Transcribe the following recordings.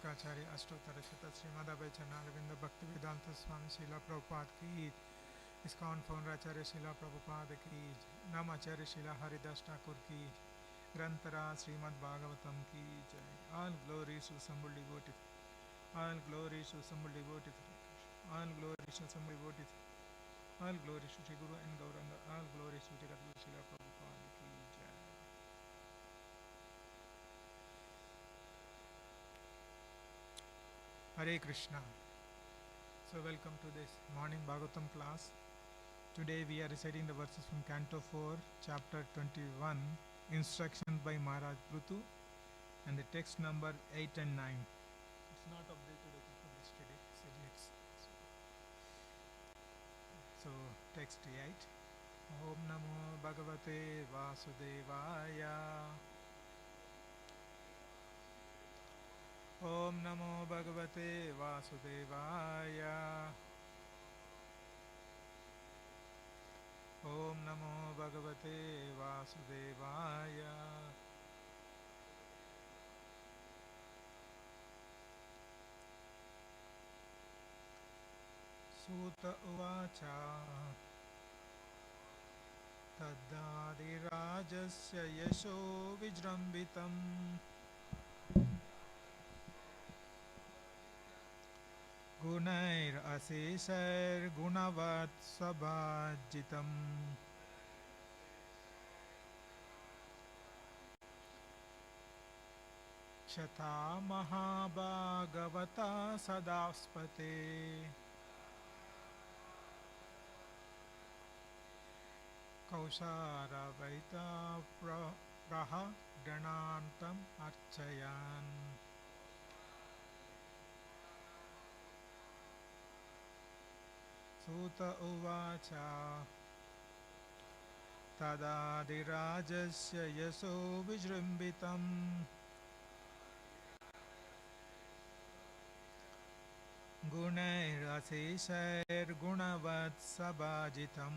शौनकाचार्य अष्टोत्तर शत श्रीमदाभय चरणारविंद भक्ति वेदांत स्वामी शीला प्रभुपाद की, इस्कॉन फाउंडर आचार्य शीला प्रभुपाद की, नाम आचार्य शीला हरिदास ठाकुर की, ग्रंथरा श्रीमद् भागवतम की जय. All glories to assembled devotees. All glories to assembled devotees. All glories to assembled devotees. All glories to Sri Guru and Gauranga. All glories to Jagadguru Srila Prabhupada ki jai. Hare Krishna. So welcome to this morning Bhagavatam class. Today we are reciting the verses from Canto 4, Chapter 21, instruction by Maharaj Pṛthu, and the text number 8 and 9. It's not updated from yesterday, so text 8. Om Namo Bhagavate Vasudevaya. Om Namo Bhagavate Vasudevaya. Om Namo Bhagavate Vasudevaya. Sūta Uvacha. Tadādirājasya yasho vijrambitam gunair asīsair gunavat sabhajitam Kṣatā mahabhagavata sadaspate Kaushara Vaita Praha Ganantam Archayan. Sūta Uvacha. Tadādirājasya yaso vijrambitam Gunair asīsair gunavat sabhajitam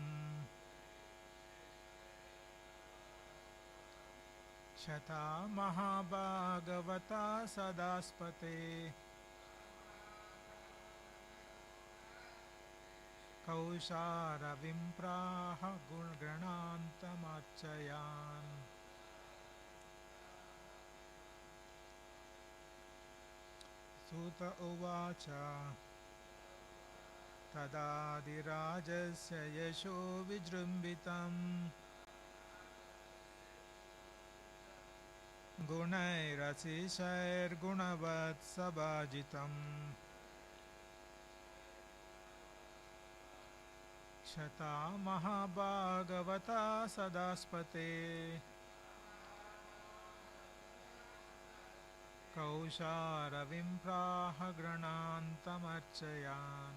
Kṣatā mahabhagavata sadaspate Kaushara vimpraha gunganantamarchayan. Sūta Uvacha. Tadādirājasya yasho vijrambitam Gunair asīsair gunavat sabhajitam Kṣatā mahabhagavata sadaspate Kaushara vimpraha granantamarchayan.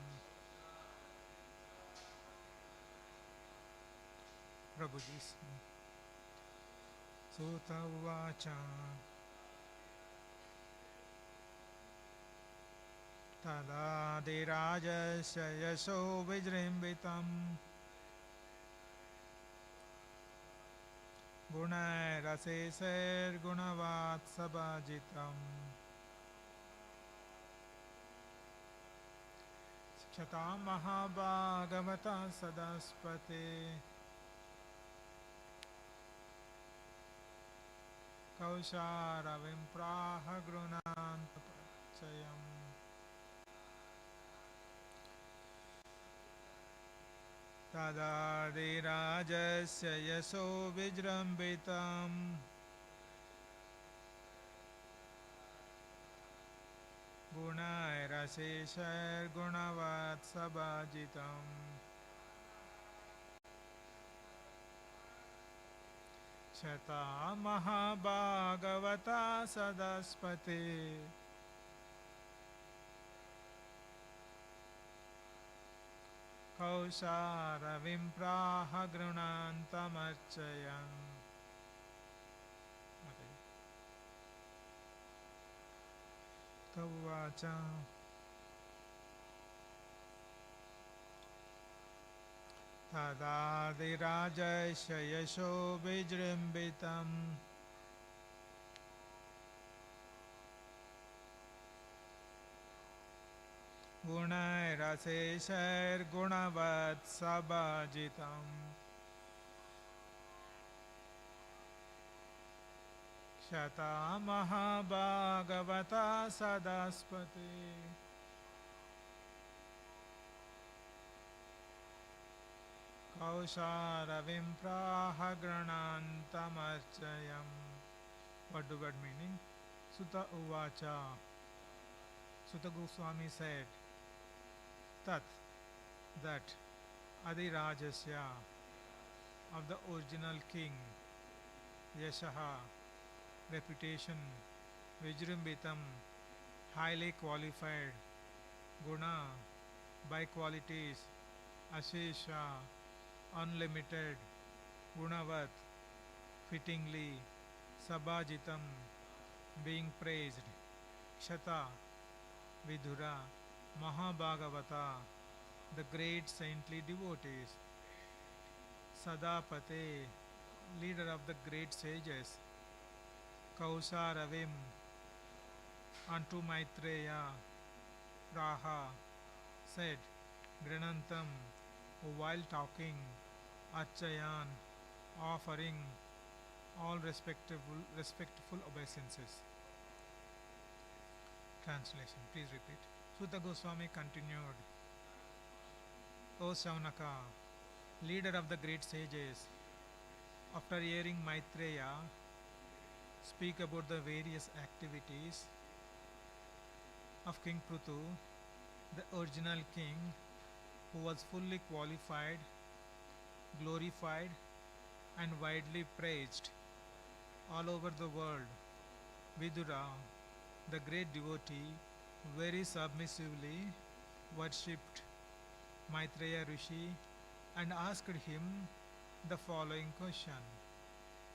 Prabhuji's Sūta Uvacha. Tadādirājasya yaso vijrambitam Gunair asīsair gunavat sabhajitam Kṣatā mahabhagavata sadaspate Kaushara vimpraha grunantamarchayam. Tadādirājasya yaso vijrambitam Gunair asīsair gunavat sabhajitam Kṣatā mahabhagavata sadaspate Kaushara vimpraha grunantamarchayan. Tavacha. Tadādirājasya yasho vijrambitam Gunairaseshar gunavat sabhajitam Kshata mahabhagavata sadaspate Kausharavim prahagranantamarchayam. What do God meaning? Sūta Uvacha. Sūta Gosvāmī said that Adirajasya of the original king, Yashaha, reputation, Vijrimbitam, highly qualified, Guna, by qualities, Ashesha, unlimited, Gunavat, fittingly, Sabhajitam, being praised, Kshata, Vidura, Mahabhagavata, the great saintly devotees, Sadapate, leader of the great sages, Kausaravim, unto Maitreya Ṛṣi said, Granantam, while talking, Archayan, offering all respectful obeisances. Translation, please repeat. Sūta Gosvāmī continued, O Śaunaka, leader of the great sages, after hearing Maitreya speak about the various activities of King Pṛthu, the original king, who was fully qualified, glorified, and widely praised all over the world, Vidura, the great devotee, very submissively worshipped Maitreya Ṛṣi and asked him the following question.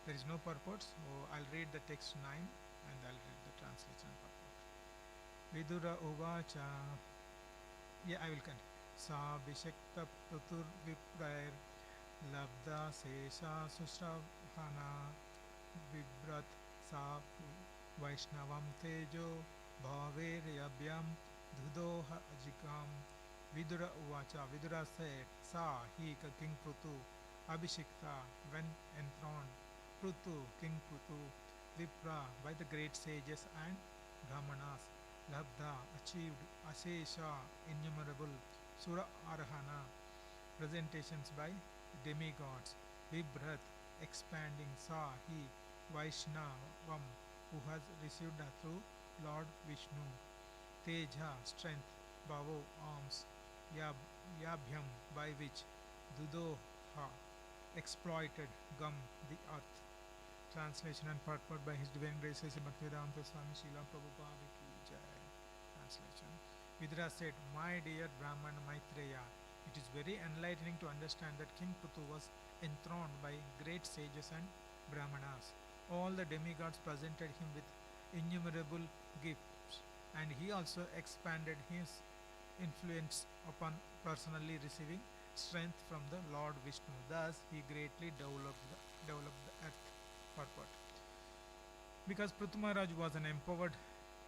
There is no purport, so I'll read the text 9 and I'll read the translation purport. Vidura Uvacha. Yeah, I will continue. Sa Bishekta Pṛtur Viprair Labda Sesha Susravhana Vibrat Sa Vaishnavam Tejo Bhaver Yabhyam Dhudoha Ajikam. Vidura Uvacha. Vidura said, Sa, he, King Pṛthu, Abhishekta, when enthroned, Pṛthu, King Pṛthu, Vipra, by the great sages and Brahmanas, Labda, achieved, Ashesha, innumerable, Sura Arhana, presentations by demigods, Vibrat, expanding, Sa, he, Vaishnavam, who has received through Lord Vishnu, Teja, strength, Bhavo, arms, Yabhyam, by which, Dudoha, exploited, Gam, the earth. Translation and purport by His Divine Grace Maitreya Ṛṣi Śrīla Prabhupada ki Jai. Translation. Vidura said, My dear Brahman Maitreya, it is very enlightening to understand that King Pṛthu was enthroned by great sages and Brahmanas. All the demigods presented him with innumerable gifts, and he also expanded his influence upon personally receiving strength from the Lord Vishnu. Thus, he greatly developed the earth. Purport. Because Pṛthu Maharaj was an empowered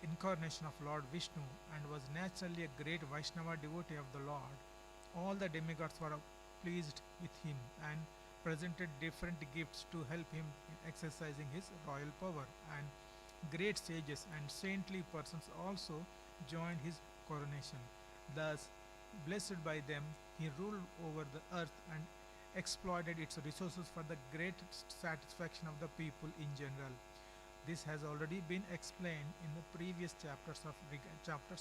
incarnation of Lord Vishnu and was naturally a great Vaishnava devotee of the Lord, all the demigods were pleased with him and presented different gifts to help him in exercising his royal power, and great sages and saintly persons also joined his coronation. Thus, blessed by them, he ruled over the earth and exploited its resources for the great satisfaction of the people in general. This has already been explained in the previous chapters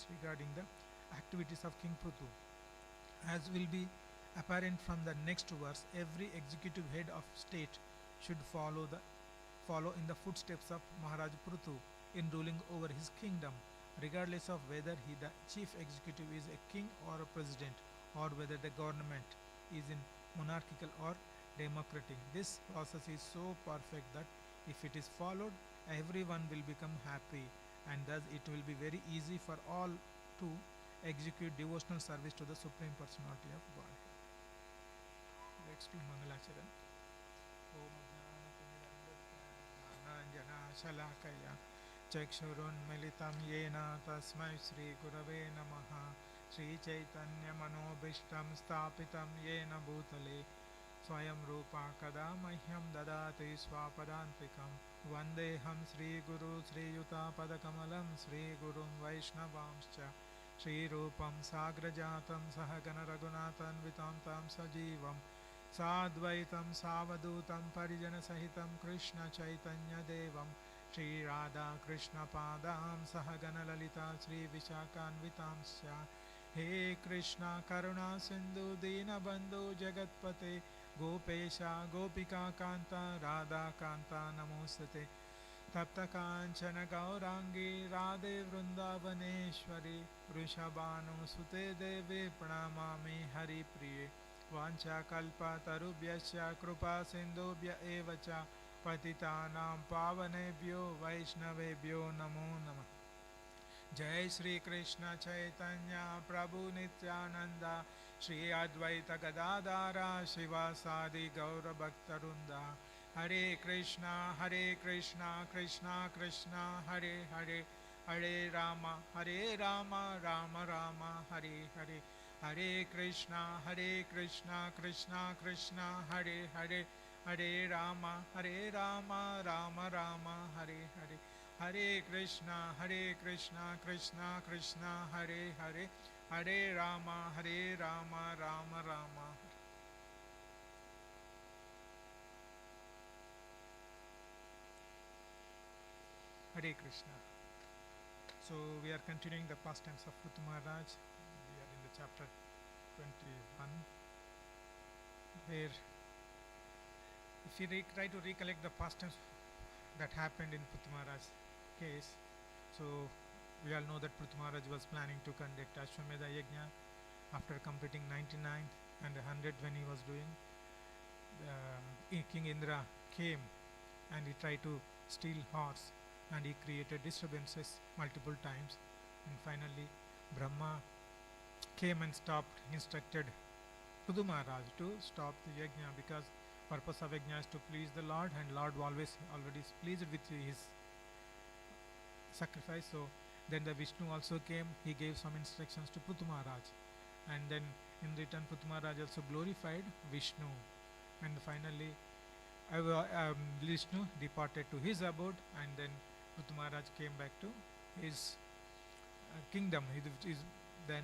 regarding the activities of King Pṛthu. As will be apparent from the next verse, every executive head of state should follow in the footsteps of Maharaj Pṛthu in ruling over his kingdom, regardless of whether the chief executive is a king or a president, or whether the government is in monarchical or democratic. This process is so perfect that if it is followed, everyone will become happy, and thus it will be very easy for all to execute devotional service to the Supreme Personality of Godhead. Let's do Mangalacharan. Om Jnana Shalakaya Chakshurun Militam Yena Tasmai Shri Gurave Namaha Shri Chaitanya Manobhishtam Stapitam Yena Bhutale Swayam Rupa Kada Mahyam Dadati Swapadantikam Vandeham Sri Guru Sri Yuta Padakamalam Sri Gurum Vaishnavamscha Shri Rupam Sagrajatam Sahagana Raghunathan Vitamtam Sajivam Sadvaitam Savadutam Parijana Sahitam Krishna Chaitanya Devam Shri Radha Krishna Padam Sahagana Lalita Sri Vishakanvitamsya He Krishna Karuna Sindhu Dinabandhu Jagatpate Gopesha Gopika Kanta Radha Kanta Namostate Tapta Kanchana Gaurangi Radhe Vrindavaneshwari Vrishabhanu Sute Devi Pranamami Hari Priye Vancha Kalpa Tarubhyasya Krupa Sindhubhya Evacha Patitanam Pavanebhyo Vaishnavebhyo Namo Namah Jai Shri Krishna Chaitanya Prabhu Nityananda Shri Advaita Gadadara Shivasadi Gaura Bhaktarunda Hare Krishna Krishna Krishna Hare Hare Hare Rama Rama Rama Hare Hare Hare Krishna Krishna Krishna Hare Hare Hare Rama Rama Rama Hare Hare Hare Krishna Krishna Krishna Hare Hare Hare Rama Rama Rama Hare Krishna. So we are continuing the pastimes of Pṛthu Maharaj. We are in the chapter 21, where if you try to recollect the pastimes that happened in Pṛthu Maharaj's case, so we all know that Pṛthu Maharaj was planning to conduct Ashwamedha Yajna after completing 99 and 100 when he was doing. King Indra came and he tried to steal horse and he created disturbances multiple times, and finally Brahma came and instructed Pṛthu Maharaj to stop the Yajna, because purpose of Yajna is to please the Lord, and Lord already is pleased with his sacrifice. So then the Vishnu also came, he gave some instructions to Pṛthu Maharaj, and then in return Pṛthu Maharaj also glorified Vishnu, and finally Vishnu departed to his abode, and then Pṛthu Maharaj came back to his kingdom. Then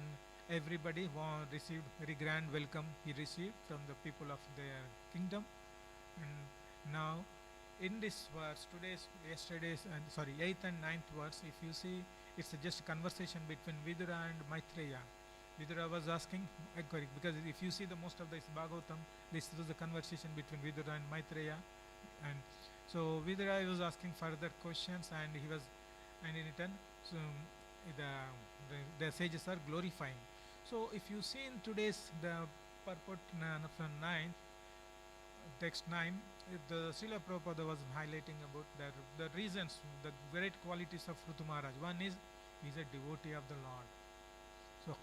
everybody received very grand welcome he received from the people of their kingdom. And now in this verse, yesterday's 8th and 9th verse, if you see, it's just a conversation between Vidura and Maitreya. Vidura was asking, because if you see the most of this Bhagavatam, this was the conversation between Vidura and Maitreya, and so Vidura was asking further questions, and in return, so the sages are glorifying. So if you see in today's the purport from 9, text 9, the Srila Prabhupada was highlighting about the reasons, the great qualities of Pṛthu Maharaj. One is he's a devotee of the Lord. So,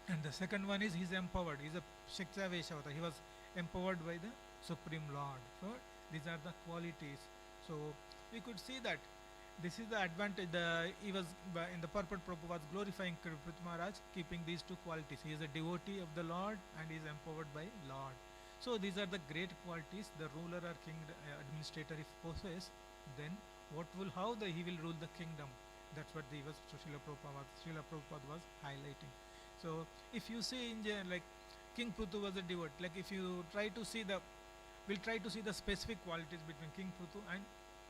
and the second one is he's empowered. He's a Shiksha Veshavata. He was empowered by the Supreme Lord. So these are the qualities. So we could see that this is the advantage. He was in the purport Prabhupada was glorifying Pṛthu Maharaj, keeping these two qualities. He is a devotee of the Lord and he is empowered by Lord. So these are the great qualities the ruler or king, administrator, if possess, then how he will rule the kingdom. That's what Srila Prabhupada was highlighting. So if you see like King Pṛthu was a devotee, like if you try to see we'll try to see the specific qualities between King Pṛthu and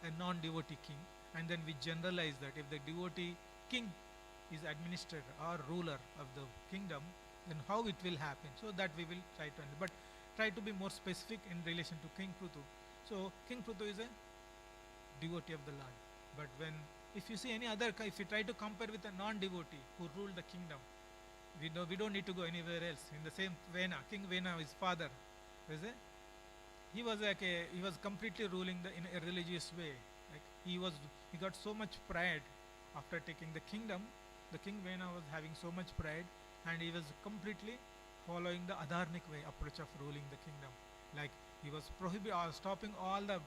a non-devotee king, and then we generalize that if the devotee king is administrator or ruler of the kingdom, then how it will happen. So that we will try to but try to be more specific in relation to King Pṛthu. So King Pṛthu is a devotee of the Lord. But if you see any other, if you try to compare with a non-devotee who ruled the kingdom, we don't need to go anywhere else. In the same Vena, King Vena, his father, he was completely ruling in a religious way. Like he got so much pride after taking the kingdom. The King Vena was having so much pride, and he was completely following the adharmic way approach of ruling the kingdom. Like he was stopping all the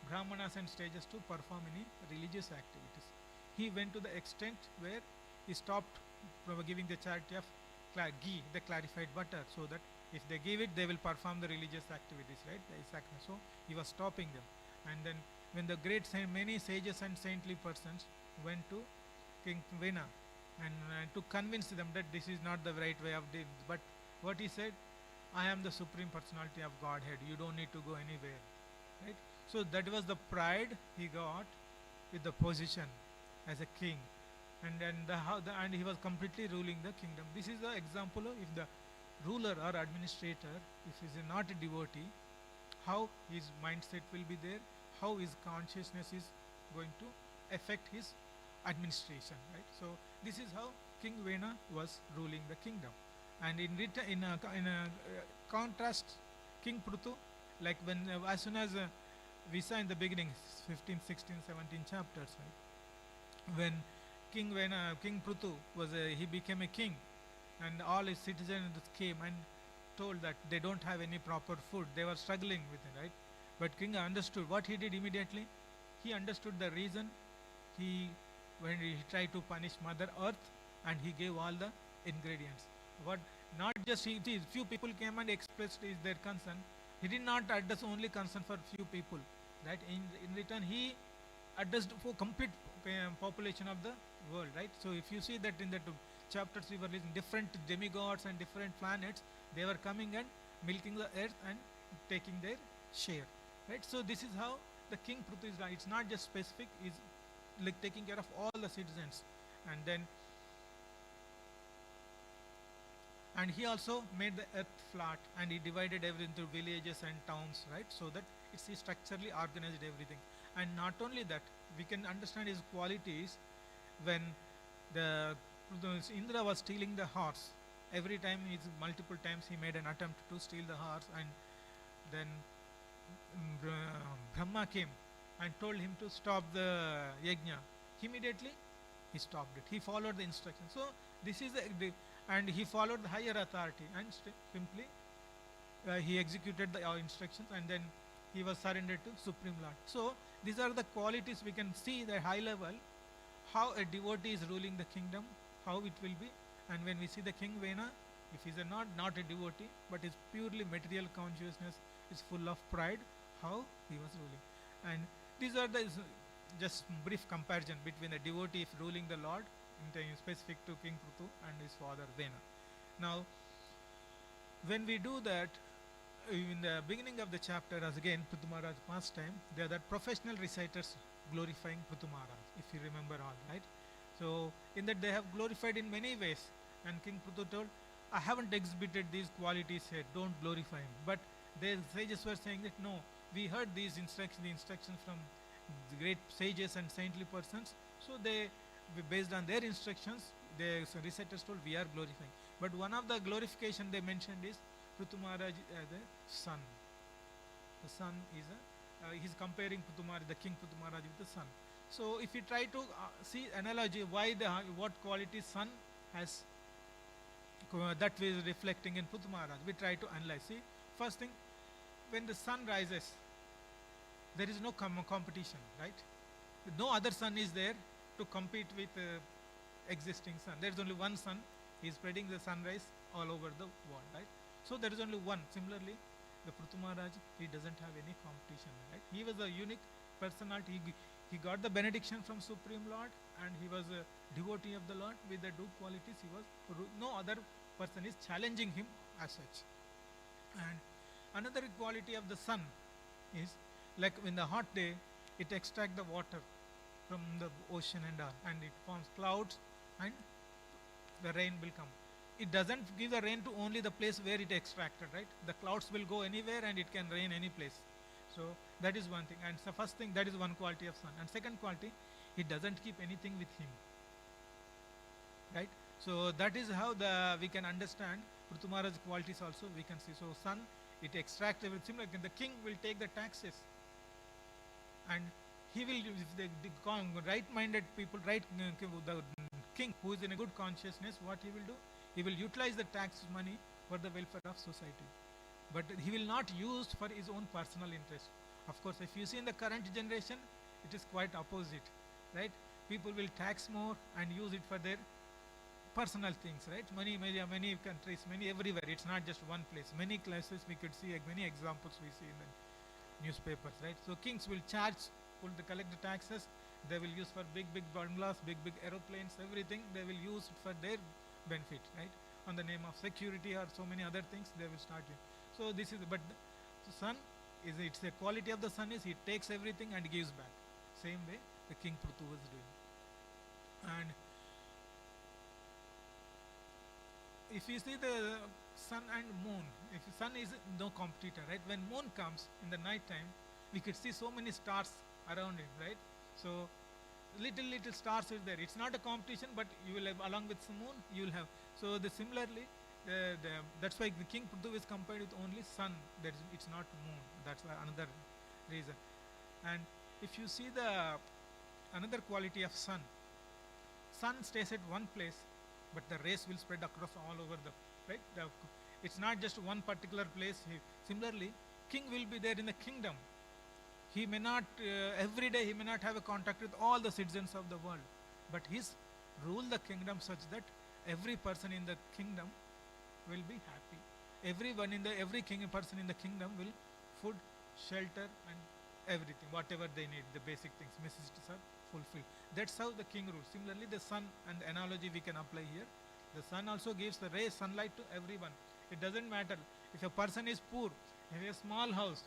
brahmanas and sages to perform any religious activities. He went to the extent where he stopped from giving the charity of ghee, the clarified butter, so that if they give it, they will perform the religious activities, right? So he was stopping them. And then when the many sages and saintly persons went to King Vena and to convince them that this is not the right way of doing. But what he said, I am the supreme personality of Godhead. You don't need to go anywhere, right? So that was the pride he got with the position as a king, and then and he was completely ruling the kingdom. This is the example of if the ruler or administrator, if he is not a devotee, how his mindset will be there, how his consciousness is going to affect his administration, right? So this is how King Vena was ruling the kingdom. And in a contrast, King Pṛthu, like when as soon as we saw in the beginning, 15, 16, 17 chapters, right? When King Pṛthu was he became a king, and all his citizens came and told that they don't have any proper food. They were struggling with it, right? But king understood. What he did immediately, he understood the reason. When he tried to punish Mother Earth, and he gave all the ingredients. What not just few people came and expressed their concern. He did not address only concern for few people, right? In return, he addressed for complete population of the world, right? So if you see that in the chapters we were reading, different demigods and different planets, they were coming and milking the earth and taking their share, right? So this is how the King Pṛthu is. It's not just specific; is like taking care of all the citizens, and he also made the earth flat, and he divided everything into villages and towns, right? So that he structurally organized everything. And not only that, we can understand his qualities when the Indra was stealing the horse. Every time, multiple times he made an attempt to steal the horse, and then Brahma came and told him to stop the yajna. Immediately, he stopped it. He followed the instructions. So this is and he followed the higher authority, and simply he executed the instructions, and then he was surrendered to Supreme Lord. So these are the qualities we can see the high level, how a devotee is ruling the kingdom, how it will be. And when we see the King Vena, if he is not a devotee, but is purely material consciousness, is full of pride, how he was ruling. And these are the just brief comparison between a devotee ruling the Lord, specific to King Pṛthu, and his father Vena. Now, when we do that, in the beginning of the chapter, as again Pṛthu Maharaj pastime, there are that professional reciters glorifying Pṛthu Maharaj, if you remember all, right? So in that they have glorified in many ways, and King Pṛthu told, I haven't exhibited these qualities here, don't glorify him. But the sages were saying that no, we heard these instructions from the great sages and saintly persons, so based on their instructions, the reciters told, we are glorifying. But one of the glorification they mentioned is Pṛthu Maharaj as the sun. The sun is he's comparing Pṛthu Maharaj, the King Pṛthu Maharaj, with the sun. So if you try to see analogy, what quality sun has, that is reflecting in Pṛthu Maharaj, we try to analyze. See, first thing, when the sun rises, there is no competition, right? No other sun is there to compete with existing sun. There is only one sun. He is spreading the sunrise all over the world, right? So there is only one. Similarly, the Pṛthu Maharaj, he doesn't have any competition, right? He was a unique personality. He got the benediction from Supreme Lord, and he was a devotee of the Lord with the due qualities. No other person is challenging him as such. And another quality of the sun is, like in the hot day, it extracts the water from the ocean and it forms clouds, and the rain will come. It doesn't give the rain to only the place where it extracted, right? The clouds will go anywhere and it can rain any place. So that is one thing. And the first thing, that is one quality of sun. And second quality, he doesn't keep anything with him, right? So that is how we can understand Pṛthu Maharaj's qualities also we can see. So sun, it extracts everything. Like the king will take the taxes, and he will, if the right-minded people, the king who is in a good consciousness, what he will do? He will utilize the tax money for the welfare of society. But he will not use for his own personal interest. Of course, if you see in the current generation, it is quite opposite, right? People will tax more and use it for their personal things, right? Many countries, many everywhere. It's not just one place. Many places we could see, like many examples we see in the newspapers, right? So kings will collect the taxes. They will use for big bungalows, big aeroplanes, everything. They will use it for their benefit, right? On the name of security or so many other things, they will start it. So this is, but the son is, it's the quality of the son is he takes everything and gives back. Same way the King Pṛthu was doing. And if you see the sun and moon, if the sun is no competitor, right? When moon comes in the night time, we could see so many stars around it, right? So little stars is there. It's not a competition, but you will have, along with the moon, you will have. So similarly, that's why the King Pṛthu is compared with only sun. It's not moon. That's another reason. And if you see the another quality of sun stays at one place, but the rays will spread across all over the, right? It's not just one particular place. Similarly, king will be there in the kingdom. He may not, every day he may not have a contact with all the citizens of the world, but his rule the kingdom such that every person in the kingdom will be happy. Every person in the kingdom will food, shelter and everything, whatever they need, the basic things, necessities are fulfilled. That's how the king rules. Similarly, the sun, and the analogy we can apply here, the sun also gives the ray sunlight to everyone. It doesn't matter if a person is poor, he has a small house,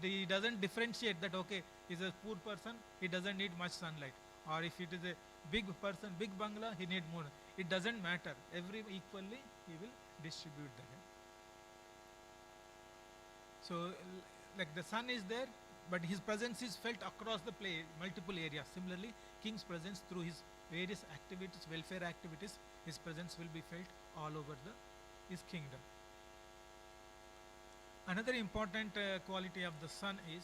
he doesn't differentiate that, okay, he's a poor person, he doesn't need much sunlight, or if it is a big person, big bungalow, he need more. It doesn't matter. Equally he will distribute the rain. So like the sun is there, but his presence is felt across the multiple areas. Similarly, king's presence through his various activities, welfare activities, his presence will be felt all over his kingdom. Another important quality of the sun is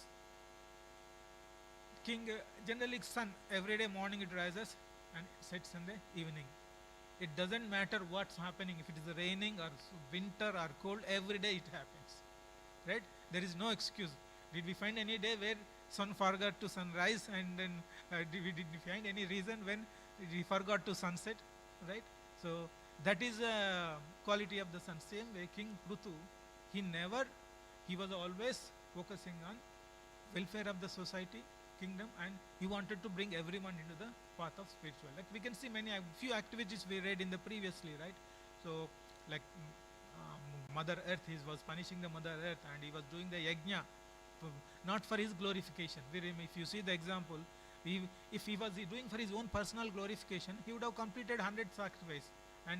king, generally sun, every day morning it rises and sets in the evening. It doesn't matter what's happening, if it is raining or winter or cold, every day it happens, right? There is no excuse. Did we find any day where sun forgot to sunrise, and then did we find any reason when he forgot to sunset, right? So that is a quality of the sun. Same way King Pṛthu, he was always focusing on welfare of the society, kingdom, and he wanted to bring everyone into the path of spiritual. Like we can see few activities we read in the previously, right? So like Mother Earth, he was punishing the Mother Earth, and he was doing the yajna, not for his glorification. If you see the example, if he was doing for his own personal glorification, he would have completed 100 sacrifices, and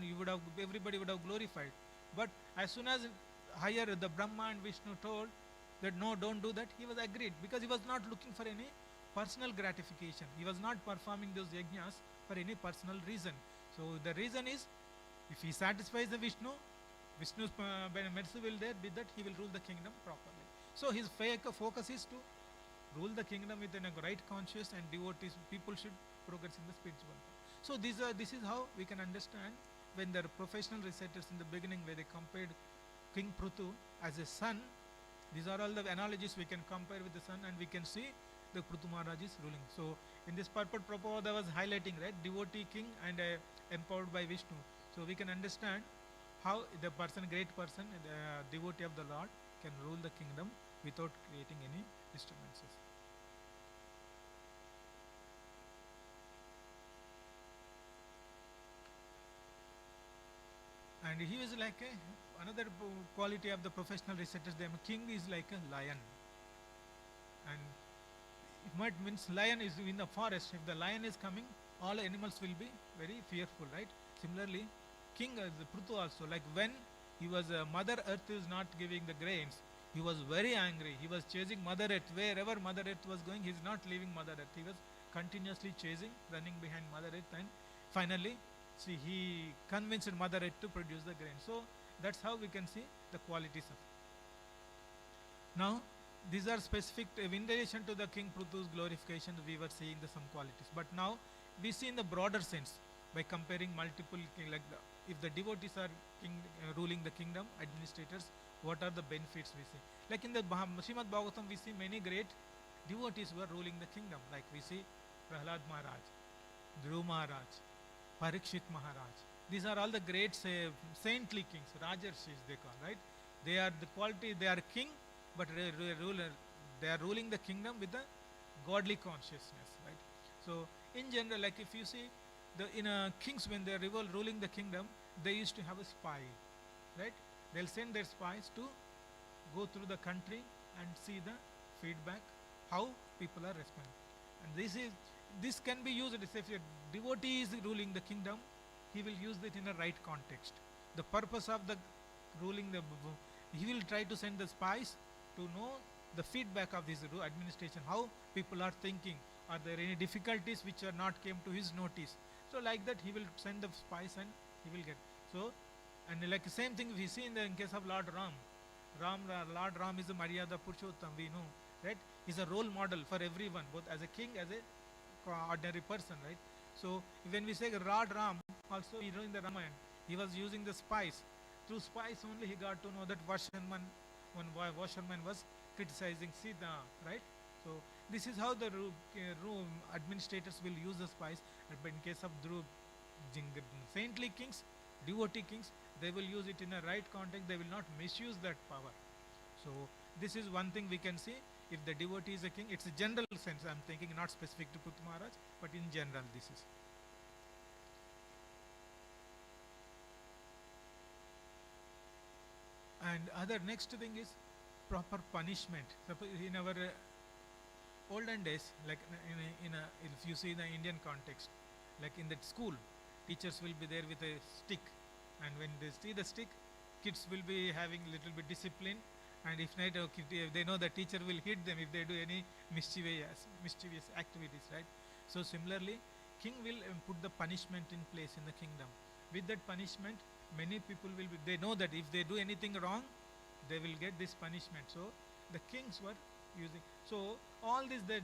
everybody would have glorified. But as soon as higher the Brahma and Vishnu told that no, don't do that, he was agreed, because he was not looking for any personal gratification. He was not performing those yajnas for any personal reason. So the reason is, if he satisfies the Vishnu's mercy will there be that he will rule the kingdom properly. So his focus is to rule the kingdom with a right conscience, and devotees, people should progress in the spiritual path. So this is how we can understand when the professional reciters in the beginning, where they compared King Pṛthu as a son. These are all the analogies we can compare with the sun, and we can see the Pṛthu Maharaj is ruling. So in this purport, Prabhupada was highlighting, right, devotee king and empowered by Vishnu. So we can understand how the great person, the devotee of the Lord, can rule the kingdom without creating any disturbances. And he is like another quality of the professional reciters. The king is like a lion, and it might means lion is in the forest. If the lion is coming, all animals will be very fearful, right? Similarly, King Pṛthu also, like when he was Mother Earth is not giving the grains, he was very angry. He was chasing Mother Earth. Wherever Mother Earth was going, he is not leaving Mother Earth. He was continuously chasing, running behind Mother Earth, and finally, he convinced Mother Earth to produce the grain. So that's how we can see the qualities of it. Now, these are specific in relation to the King Pṛthu's glorification. We were seeing some qualities, but now we see in the broader sense by comparing multiple like if the devotees are ruling the kingdom, administrators, what are the benefits we see? Like in the Srimad Bhagavatam, we see many great devotees who are ruling the kingdom. Like we see Prahlad Maharaj, Dhruv Maharaj, Parikshit Maharaj, These are all the great saintly kings, Rajarshis they call, right? They are the quality, they are king, but ruler, they are ruling the kingdom with the godly consciousness, right? So in general, like if you see the in kings when they are ruling the kingdom, they used to have a spy, right? They'll send their spies to go through the country and see the feedback, how people are responding. And this can be used if a devotee is ruling the kingdom, he will use it in a right context. The purpose of the ruling the he will try to send the spies to know the feedback of this administration, how people are thinking, are there any difficulties which are not came to his notice. So like that he will send the spies and he will get. So and like the same thing we see in case of Lord Ram. Lord Ram is a Maryada Purushottam, we know, right? He's a role model for everyone, both as a king, as a ordinary person, right? So when we say Lord Ram, also in the Ramayana, he was using the spies. Through spies only he got to know that Vasharman was criticizing Sita, right? So this is how the administrators will use the spies. But in case of saintly kings, devotee kings, they will use it in a right context. They will not misuse that power. So this is one thing we can see. If the devotee is a king, it's a general sense. I'm thinking not specific to Pṛthu Maharaj, but in general this is. And other next thing is proper punishment. In our olden days, like if you see the Indian context, like in that school, teachers will be there with a stick, and when they see the stick, kids will be having little bit discipline, and if not, they know the teacher will hit them if they do any mischievous activities, right? So similarly, king will put the punishment in place in the kingdom. With that punishment, many people will be, they know that if they do anything wrong, they will get this punishment. So the kings were using, so all this that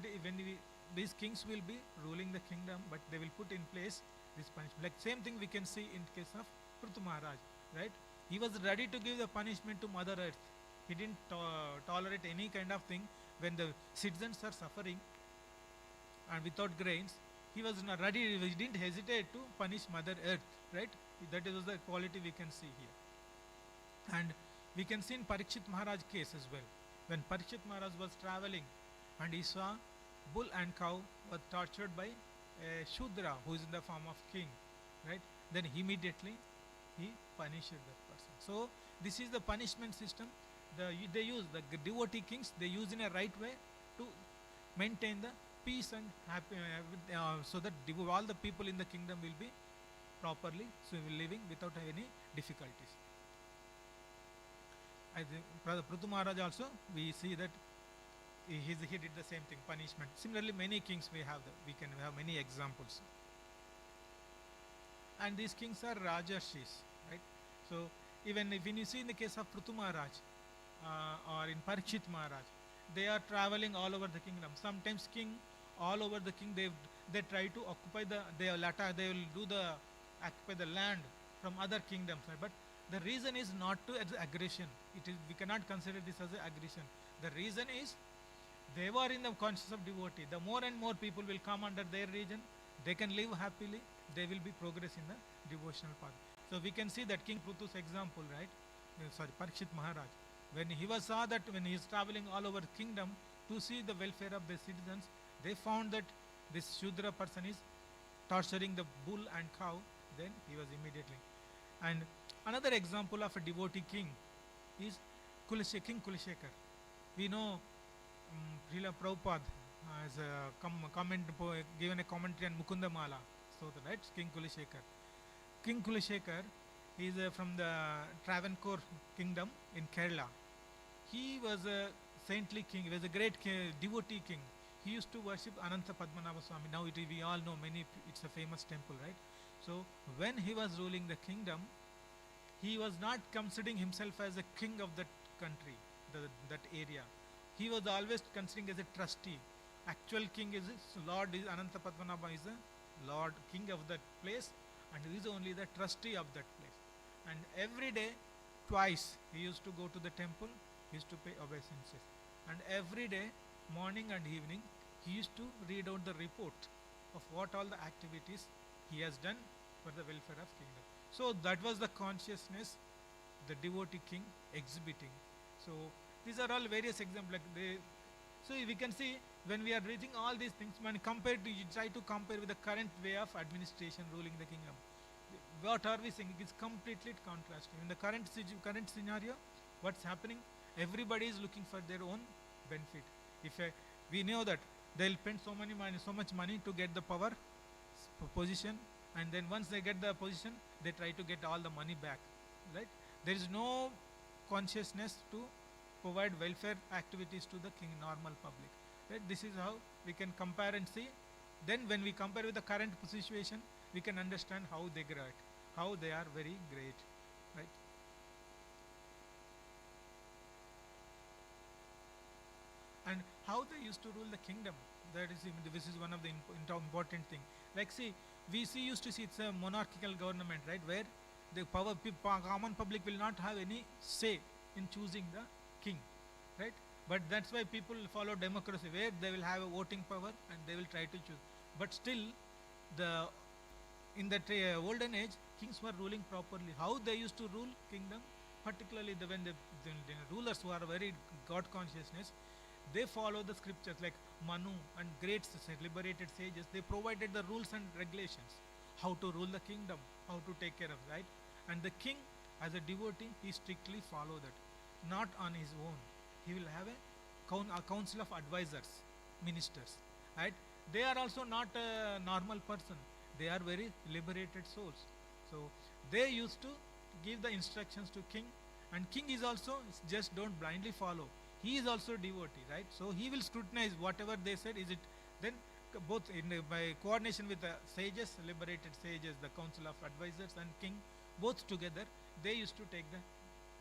these kings will be ruling the kingdom, but they will put in place this punishment. Like same thing we can see in case of Pṛthu Maharaj, right? He was ready to give the punishment to Mother Earth. He didn't tolerate any kind of thing when the citizens are suffering and without grains. He was not ready, he didn't hesitate to punish Mother Earth, right? That is the quality we can see here. And we can see in Parikshit Maharaj case as well. When Parikshit Maharaj was traveling and he saw bull and cow were tortured by a Shudra who is in the form of king, right? Then immediately he punished that person. So this is the punishment system. They use the devotee kings, they use in a right way to maintain the peace and happy, so that all the people in the kingdom will be properly living without any difficulties. I think Pṛthu Maharaj also, we see that he did the same thing, punishment. Similarly, many kings we have many examples. And these kings are Rajarshis, right? So even when you see in the case of Pṛthu Maharaj or in Parikshit Maharaj, they are traveling all over the kingdom. Sometimes king all over the king, they try to occupy they will occupy the land from other kingdoms, right? But the reason is not to aggression. We cannot consider this as an aggression. The reason is they were in the conscience of devotee. The more and more people will come under their region, they can live happily, they will be progress in the devotional path. So we can see that King Pṛthu's example, right? Parikshit Maharaj. When he saw that when he is traveling all over the kingdom to see the welfare of the citizens, they found that this Shudra person is torturing the bull and cow, then he was immediately. And another example of a devotee king is King Kulashekar. We know Srila Prabhupada has given a commentary on Mukunda Mala. So right, King Kulashekar. King Kulashekar is from the Travancore kingdom in Kerala. He was a saintly king. He was a great devotee king. He used to worship Ananta Padmanabha Swami. Now we all know it's a famous temple, right? So when he was ruling the kingdom, he was not considering himself as a king of that country, that area. He was always considering as a trustee. Actual king is Lord is Ananta Padmanabha is the Lord king of that place, and he is only the trustee of that place. And every day, twice, he used to go to the temple, he used to pay obeisances. And every day, morning and evening, he used to read out the report of what all the activities he has done for the welfare of kingdom. So that was the consciousness the devotee king exhibiting. So these are all various examples. So we can see when we are reading all these things, when compared to, you try to compare with the current way of administration ruling the kingdom. What are we saying? It's completely contrasting. In the current scenario, what's happening? Everybody is looking for their own benefit. If we know that they'll spend so much money to get the power position, and then once they get the position, they try to get all the money back. Right? There is no consciousness to provide welfare activities to the normal public. Right? This is how we can compare and see. Then when we compare with the current situation, we can understand how they great, how they are very great. Right? And how they used to rule the kingdom. This is one of the important thing. Like see, used to see it's a monarchical government, right, where the common public will not have any say in choosing the king, right? But that's why people follow democracy, where they will have a voting power and they will try to choose. But still, in that olden age, kings were ruling properly. How they used to rule kingdom, particularly when the rulers who are very God consciousness, they follow the scriptures like Manu and great liberated sages. They provided the rules and regulations, how to rule the kingdom, how to take care of, right? And the king, as a devotee, he strictly follow that, not on his own. He will have a council of advisors, ministers, right? They are also not a normal person. They are very liberated souls. So they used to give the instructions to king, and king is also just don't blindly follow. He is also a devotee, right? So he will scrutinize whatever they said. Is it then both by coordination with the sages, liberated sages, the council of advisors, and king, both together, they used to take the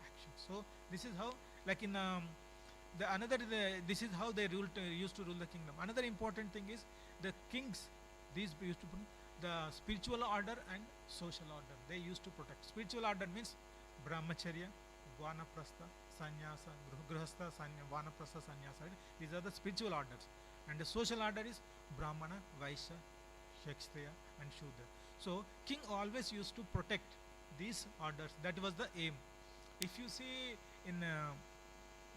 action. So this is how, like in this is how they used to rule the kingdom. Another important thing is the kings. These used to the spiritual order and social order. They used to protect. Spiritual order means brahmacharya, vanaprastha, sannyasa, grihastha, vanaprastha, sannyasa. Right? These are the spiritual orders. And the social order is brahmana, vaishya, kshatriya, and shudra. So king always used to protect these orders. That was the aim. If you see in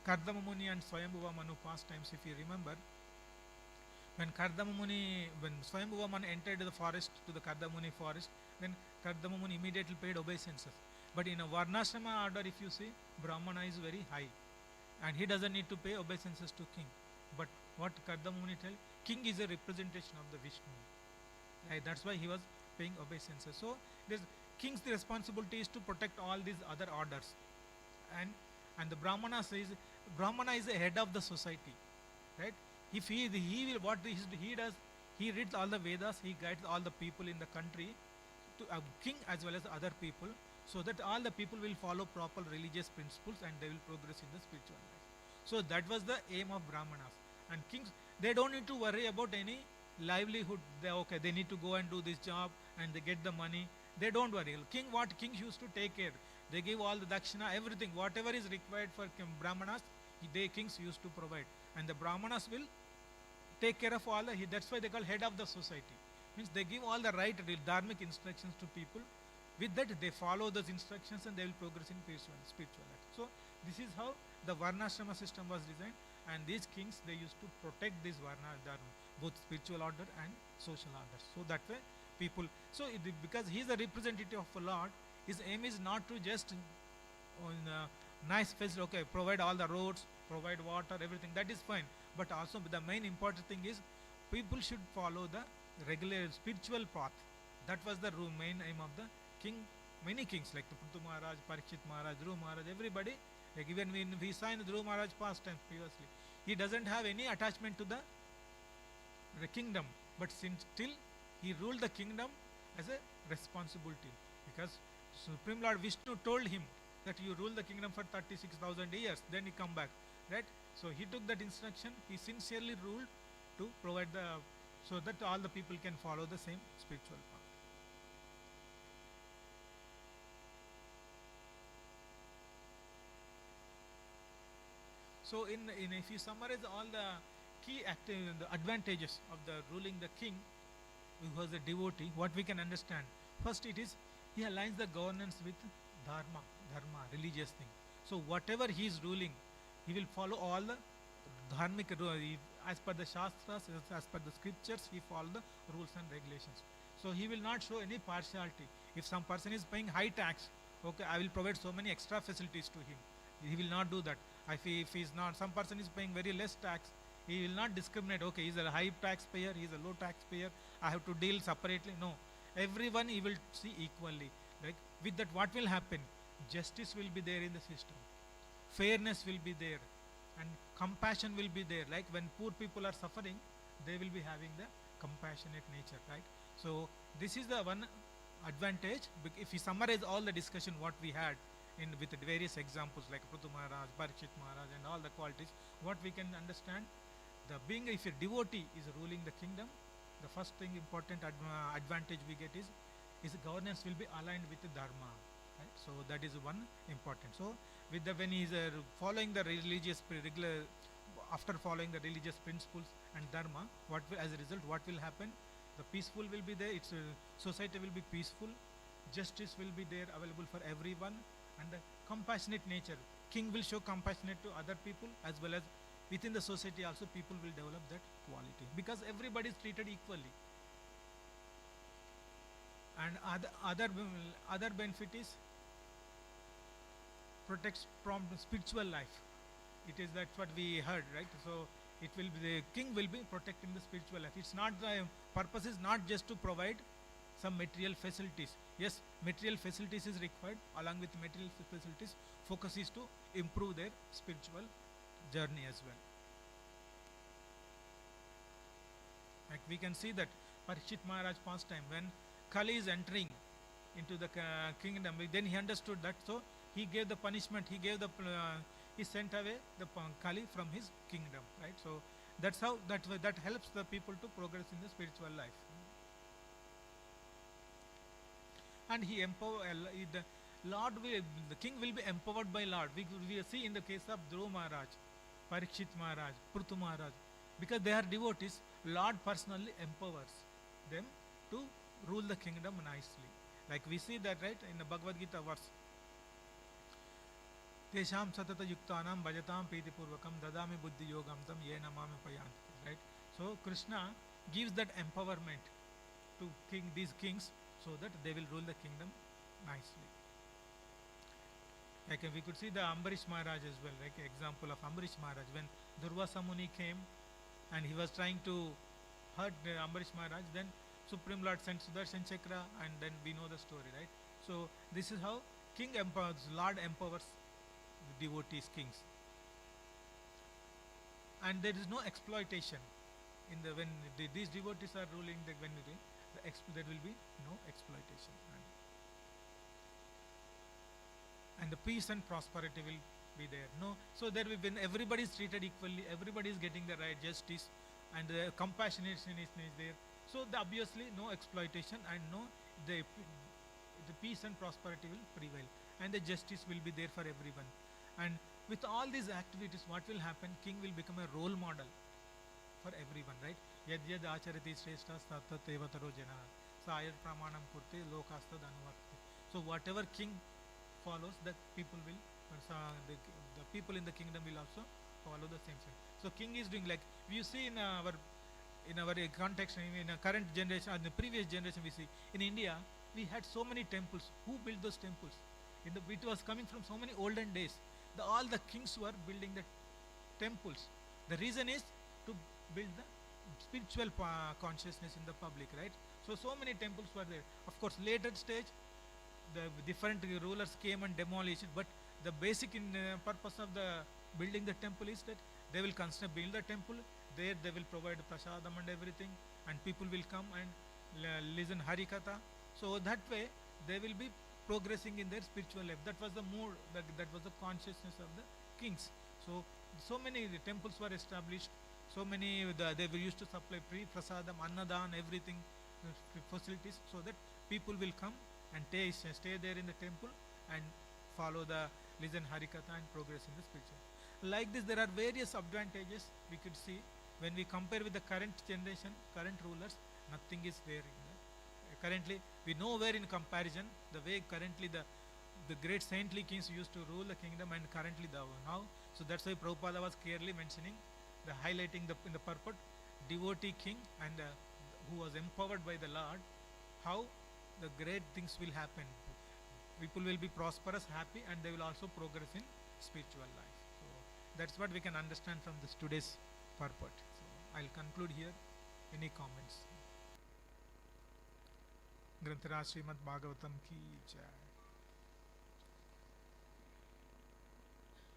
Kardama Muni and Swayambhuva Manu pastimes, if you remember, when Swayambhuva Manu entered the forest, to the Kardama Muni forest, then Kardama Muni immediately paid obeisances. But in a Varnashrama order, if you see, Brahmana is very high, and he doesn't need to pay obeisances to king. But what Kardama Muni tell, king is a representation of the Vishnu. Right? That's why he was paying obeisances. So this king's responsibility is to protect all these other orders, and the Brahmana says Brahmana is the head of the society, right? If he will, what he does, he reads all the Vedas, he guides all the people in the country, to a king as well as other people, so that all the people will follow proper religious principles and they will progress in the spiritual life. So that was the aim of Brahmanas. And kings, they don't need to worry about any livelihood. They need to go and do this job and they get the money. They don't worry. Kings used to take care. They give all the dakshina, everything, whatever is required for Brahmanas, kings used to provide. And the Brahmanas will take care of all that's why they call head of the society. Means they give all the right dharmic instructions to people. With that, they follow those instructions and they will progress in spiritual life. So this is how the Varnashrama system was designed, and these kings, they used to protect this Varna dharma, both spiritual order and social order. So that way people, because he is a representative of a Lord, his aim is not to just nice face, provide all the roads, provide water, everything, that is fine. But also the main important thing is people should follow the regular spiritual path. That was the main aim of the king. Many kings like the Pṛthu Maharaj, Parikshit Maharaj, Dhruva Maharaj, everybody, like even when we saw in Dhruva Maharaj past times previously, he doesn't have any attachment to the kingdom, but still he ruled the kingdom as a responsibility, because Supreme Lord Vishnu told him that you rule the kingdom for 36,000 years, then you come back, right? So he took that instruction, he sincerely ruled to provide so that all the people can follow the same spiritual path. So if you summarize all the key the advantages of the ruling the king who was a devotee, what we can understand, first it is he aligns the governance with dharma, religious thing. So whatever he is ruling, he will follow all the dharmic as per the shastras, as per the scriptures, he follow the rules and regulations. So he will not show any partiality. If some person is paying high tax, okay, I will provide so many extra facilities to him. He will not do that. If he is not, some person is paying very less tax, he will not discriminate. Okay, he is a high tax payer, he is a low tax payer, I have to deal separately. No, everyone he will see equally. Like with that, what will happen? Justice will be there in the system, fairness will be there, and compassion will be there. Like when poor people are suffering, they will be having the compassionate nature, right? So this is the one advantage. If we summarize all the discussion what we had in with the various examples like Pṛthu Maharaj, Parikshit Maharaj, and all the qualities, what we can understand, the being if a devotee is ruling the kingdom, the first thing important advantage we get is governance will be aligned with the dharma, right? So that is one important. So with the when he is following the religious regular, after following the religious principles and dharma, what will, as a result, what will happen? The peaceful will be there. Its society will be peaceful. Justice will be there available for everyone, and the compassionate nature. King will show compassionate to other people as well as within the society. Also, people will develop that quality because everybody is treated equally. And other benefit is protects from spiritual life. It is that's what we heard, right? So it will be the king will be protecting the spiritual life. It's not the purpose is not just to provide some material facilities. Yes, material facilities is required. Along with material facilities, focus is to improve their spiritual journey as well. Like we can see that Parikshit Maharaj pastime when Kali is entering into the kingdom, then he understood that. So he gave the punishment. He gave the he sent away the Kali from his kingdom, right? So that's how that helps the people to progress in the spiritual life. And he the Lord will, the king will be empowered by Lord. We see in the case of Dhruva Maharaj, Parikshit Maharaj, Pṛthu Maharaj, because they are devotees, Lord personally empowers them to rule the kingdom nicely. Like we see that, right, in the Bhagavad Gita verse. Tesham satata yuktanam bhajatam piti purvakam dadami buddhi yogam tam ye namami payanti. Right? So Krishna gives that empowerment to these kings so that they will rule the kingdom nicely. Like we could see the Ambarish Maharaj as well, like example of Ambarish Maharaj when Durvasa Muni came and he was trying to hurt Ambarish Maharaj, then Supreme Lord sent Sudarshan Chakra, and then we know the story, right? So this is how king empowers, Lord empowers the devotees, kings, and there is no exploitation in the when these devotees are ruling. When there will be no exploitation, and the peace and prosperity will be there. No, so there will when everybody is treated equally, everybody is getting the right justice, and the compassionation is there. So obviously no exploitation and no the peace and prosperity will prevail, and the justice will be there for everyone. And with all these activities, what will happen? King will become a role model for everyone, right? Yad yad acharati shreshtas tat evataro jana sayad pramanam kurte lokastad anuvarti. So whatever king follows, the people will the people in the kingdom will also follow the same thing. So king is doing, like you see in our context, in a current generation and the previous generation, we see in India we had so many temples. Who built those temples? It was coming from so many olden days. All the kings were building the temples. The reason is to build the spiritual consciousness in the public, right? So many temples were there. Of course, later stage, the different rulers came and demolished it, but the basic purpose of the building the temple is that they will build the temple. There they will provide prasadam and everything, and people will come and listen Harikatha. So that way they will be progressing in their spiritual life. That was the mood, that was the consciousness of the kings. So many temples were established. So many they were used to supply free prasadam, annadan, everything, facilities, so that people will come and stay there in the temple and follow listen Harikatha and progress in the spiritual. Like this, there are various advantages we could see when we compare with the current generation, current rulers. Nothing is there in the Currently, we know where in comparison, the way currently the great saintly kings used to rule the kingdom and currently the now. So that's why Prabhupada was clearly mentioning, the highlighting in the purport, devotee king and who was empowered by the Lord, how the great things will happen. People will be prosperous, happy, and they will also progress in spiritual life. So that's what we can understand from this today's purport. So I'll conclude here. Any comments? ग्रंथराज Shrimad Bhagavatam की जय।